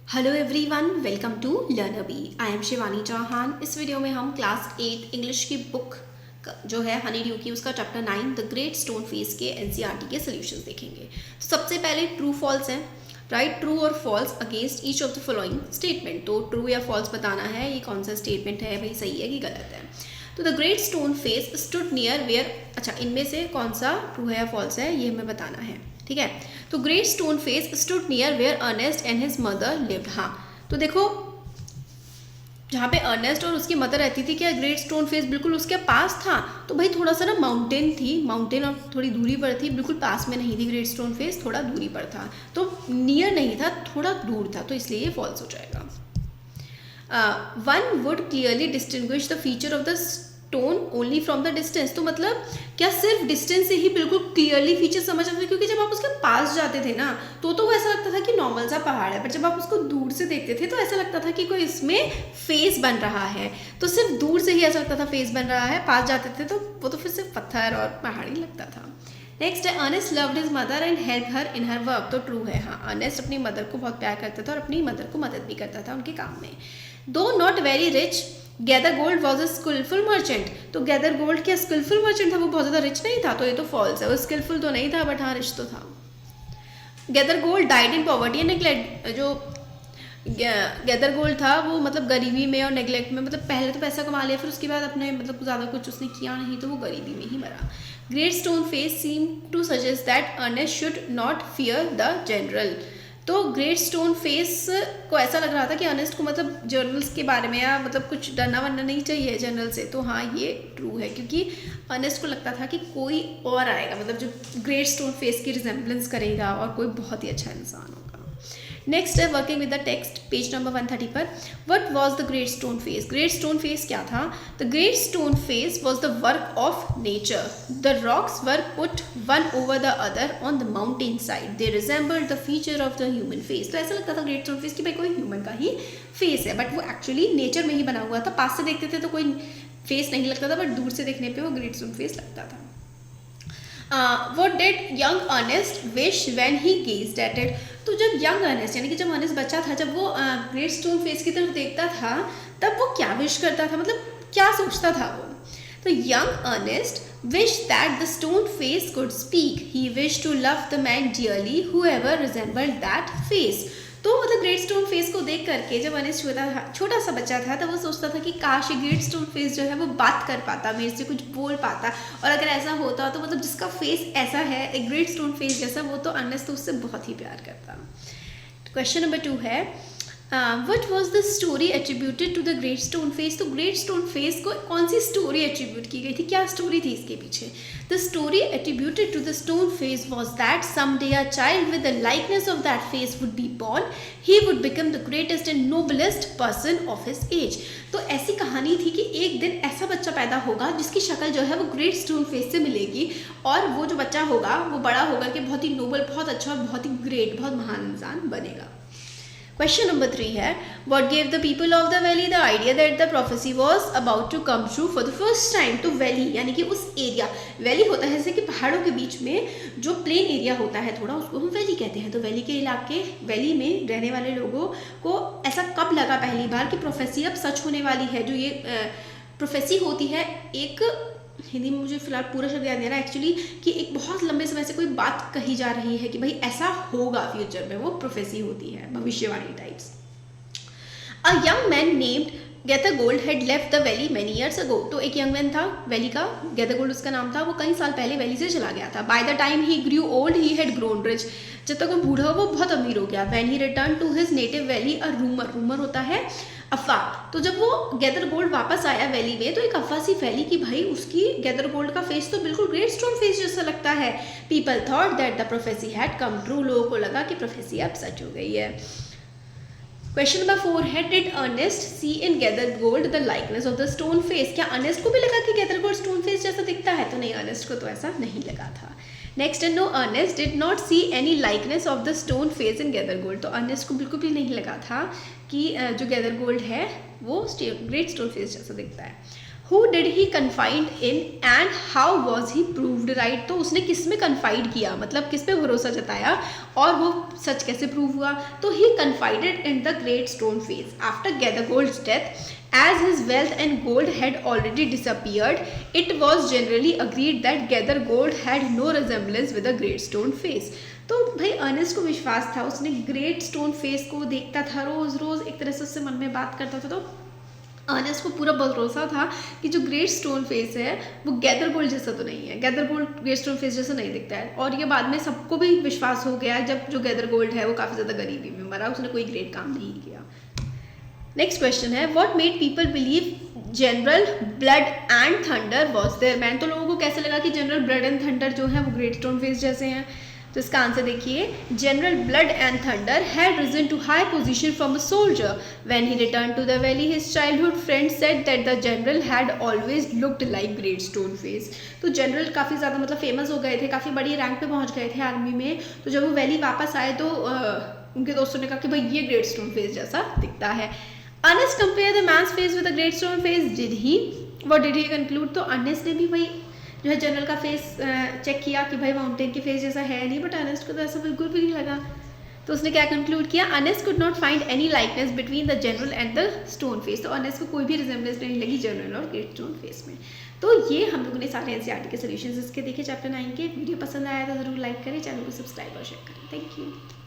Hello everyone, welcome to learn B. I am Shivani Chauhan. इस video में हम क्लास 8 इंग्लिश की बुक जो है हनी ड्यू की, उसका chapter 9 the great stone face के एनसीईआरटी के सॉल्यूशंस देखेंगे। तो सबसे पहले ट्रू फॉल्स है, राइट ट्रू और false against each of the following statement. तो ट्रू या फॉल्स बताना है ये कौन सा स्टेटमेंट है, भाई सही है कि गलत है। तो the great stone face stood near where, अच्छा इनमें से कौन सा ट्रू है या फॉल्स है ये हमें बताना है, ठीक है। तो great stone face stood near where Ernest and his mother lived. हाँ, तो देखो जहाँ पे अर्नेस्ट और उसकी मदर रहती थी, क्या ग्रेट स्टोन फेस बिल्कुल उसके पास था? तो भाई थोड़ा सा ना माउंटेन थी, माउंटेन और थोड़ी दूरी पर थी, बिल्कुल पास में नहीं थी ग्रेट स्टोन फेस, थोड़ा दूरी पर था। तो नियर नहीं था, थोड़ा दूर था, तो इसलिए ये फॉल्स हो जाएगा। One would clearly distinguish the feature of the stone only from the distance. तो मतलब क्या सिर्फ डिस्टेंस से ही बिल्कुल क्लियरली फीचर समझ आते थे? क्योंकि जब आप उसके पास जाते थे ना तो ऐसा लगता था कि नॉर्मल सा पहाड़ है, पर जब आप उसको दूर से देखते थे तो ऐसा लगता था कि कोई इसमें फेस बन रहा है। तो सिर्फ दूर से ही ऐसा लगता था फेस बन रहा है, पास जाते थे तो वो तो फिर सिर्फ पत्थर और पहाड़ ही लगता था। नेक्स्ट है Ernest loved his mother and help her in her work. तो ट्रू है, हाँ अर्नेस्ट अपनी मदर को बहुत प्यार करता था और अपनी मदर को मदद भी करता था उनके काम में। Though not very rich Gathergold was a skilful merchant. तो गैदर गोल्ड क्या स्किलफुल मर्चेंट था? वो बहुत ज़्यादा रिच नहीं था, तो ये तो फॉल्स है। वो स्किलफुल तो नहीं था बट हाँ रिच तो था। Gather gold died in poverty and neglect. जो गैदर गोल्ड था वो मतलब गरीबी में और नेग्लेक्ट में, मतलब पहले तो पैसा कमा लिया, फिर उसके बाद अपने मतलब ज़्यादा कुछ उसने किया नहीं, तो वो गरीबी में ही मरा। Great stone face seem to suggest that Ernest should not fear the general. तो ग्रेट स्टोन फेस को ऐसा लग रहा था कि अर्नेस्ट को मतलब जर्नल्स के बारे में या मतलब कुछ डरना वरना नहीं चाहिए जनरल से। तो हाँ ये ट्रू है, क्योंकि अर्नेस्ट को लगता था कि कोई और आएगा मतलब जो ग्रेट स्टोन फेस की रिजेम्बलेंस करेगा और कोई बहुत ही अच्छा इंसान होगा। नेक्स्ट है working with the text, page number 130 पर। What was the great stone face? Great stone face क्या था? The great stone face was the work of nature. The rocks were put one over the other on the mountain side. They resembled the feature of the human face. तो ऐसा लगता था great stone face कि भाई कोई human का ही face है, but वो एक्चुअली नेचर में ही बना हुआ था। पास से देखते थे तो कोई फेस नहीं लगता था, बट दूर से देखने पर वो ग्रेट स्टोन फेस लगता था। What did young Ernest wish when he gazed at it? तो जब यंग अर्नेस्ट यानी कि जब अर्नेस्ट बच्चा था, जब वो ग्रेट स्टोन फेस की तरफ देखता था, तब वो क्या विश करता था, मतलब क्या सोचता था वो? तो young Ernest wish that the stone face could speak. He wish to love the man dearly whoever resembled that face. तो मतलब ग्रेट स्टोन फेस को देख करके जब अर्नेस्ट छोटा सा बच्चा था, तब वो सोचता था कि काश ये ग्रेट स्टोन फेस जो है वो बात कर पाता, मेरे से कुछ बोल पाता, और अगर ऐसा होता तो मतलब जिसका फेस ऐसा है एक ग्रेट स्टोन फेस जैसा, वो तो अर्नेस्ट तो उससे बहुत ही प्यार करता। क्वेश्चन नंबर 2 है what was the story attributed to the great stone face? तो ग्रेट स्टोन फेस को कौन सी स्टोरी एट्रीब्यूट की गई थी, क्या स्टोरी थी इसके पीछे? The story attributed to the stone face was that someday a child with the likeness of that face would be born. He would become the greatest and noblest person of his age. तो ऐसी कहानी थी कि एक दिन ऐसा बच्चा पैदा होगा जिसकी शक्ल जो है वो ग्रेट स्टोन फेस से मिलेगी, और वो जो बच्चा होगा वो बड़ा होकर के बहुत ही नोबल, बहुत अच्छा और बहुत ही ग्रेट, बहुत महान इंसान बनेगा। क्वेश्चन नंबर 3 है what gave the people of the valley the idea that the prophecy was about to come true for the first time? तो वैली यानी कि उस एरिया, वैली होता है जैसे कि पहाड़ों के बीच में जो प्लेन एरिया होता है थोड़ा, उसको हम वैली कहते हैं। तो वैली के इलाके, वैली में रहने वाले लोगों को ऐसा कब लगा पहली बार कि प्रोफेसी अब सच होने वाली है? जो ये प्रोफेसी होती है, एक हिंदी में मुझे फिलहाल पूरा शब्द याद नहीं आ रहा एक्चुअली, कि एक बहुत लंबे समय से कोई बात कही जा रही है कि भाई ऐसा होगा फ्यूचर में, वो प्रोफेसी होती है, भविष्यवाणी types. A young man named gather gold had left the valley many years ago. तो एक यंग मैन था वैली का, गैदर गोल्ड उसका नाम था, वो कई साल पहले वैली से चला गया था। By the time he grew old he had grown rich. जब तक वो बूढ़ा वो बहुत अमीर हो गया। When he return to his native valley a rumour, rumour होता है अफवाह। तो जब वो गैदर गोल्ड वापस आया वैली में, तो एक अफवाह सी फैली कि भाई उसकी गैदर गोल्ड का फेस तो बिल्कुल ग्रेट स्टोन फेस जैसा लगता है। People thought that the prophecy had come true. लोगों को लगा कि प्रोफेसी अब सच हो गई है। क्वेश्चन नंबर 4 है did Ernest see in Gathergold the likeness of the stone face? क्या अर्नेस्ट को भी लगा कि गैदर गोल्ड स्टोन फेस जैसा दिखता है? तो नहीं, अर्नेस्ट को तो ऐसा नहीं लगा था। नेक्स्ट है no Ernest did not see any likeness of the stone face in Gathergold. तो अर्नेस्ट को बिल्कुल भी नहीं लगा था कि जो गैदर गोल्ड है वो ग्रेट स्टोन फेस जैसा दिखता है। Who did he confide in and how was he proved right, तो उसने किस में कन्फाइड किया, मतलब किस पे भरोसा जताया और वो सच कैसे प्रूव हुआ। तो he confided in the great stone face after Gathergold's death, as his wealth and gold had already disappeared, it was generally agreed that Gathergold had no resemblance with the great stone face। तो भाई Ernest को विश्वास था, उसने great stone face को देखता था रोज रोज, एक तरह से उससे मन में बात करता था, तो अर्नेस्ट को पूरा भरोसा था कि जो ग्रेट स्टोन फेस है वो गैदरगोल्ड जैसा तो नहीं है, गैदरगोल्ड ग्रेट स्टोन फेस जैसा नहीं दिखता है। और ये बाद में सबको भी विश्वास हो गया जब जो गैदरगोल्ड है वो काफ़ी ज़्यादा गरीबी में मरा, उसने कोई ग्रेट काम नहीं किया। नेक्स्ट क्वेश्चन है what made people believe general blood and thunder was their man, तो लोगों को कैसे लगा कि जनरल ब्लड एंड थंडर जो है वो ग्रेट स्टोन फेस जैसे हैं। तो इसका आंसर देखिए, general blood and thunder had risen to high position from a soldier when he return to the valley, his childhood friend said that the general had always looked like great stone face. तो general काफ़ी ज़्यादा मतलब famous हो गए थे, काफ़ी बड़ी rank पे पहुंच गए थे आर्मी में, तो जब वो वैली वापस आए तो उनके दोस्तों ने कहा कि भाई ये ग्रेट स्टोन फेस जैसा दिखता है। Ernest compare the man's face with the great stone face, did he what did he conclude, तो अर्नेस्ट ने भी भाई जो है जनरल का फेस चेक किया कि भाई माउंटेन के फेस जैसा है नहीं, बट अर्नेस्ट को तो ऐसा बिल्कुल भी नहीं लगा। तो उसने क्या कंक्लूड किया, Ernest could not find any likeness between the general and the stone face, तो अर्नेस्ट को कोई भी रिजेम्बलेंस नहीं लगी जनरल और ग्रेट स्टोन फेस में। तो ये हम लोगों ने सारे एनसीईआरटी के सोल्यूशंस इसके देखे चैप्टर 9 के। वीडियो पसंद आया तो ज़रूर लाइक करें, चैनल को सब्सक्राइब और शेयर करें। Thank you.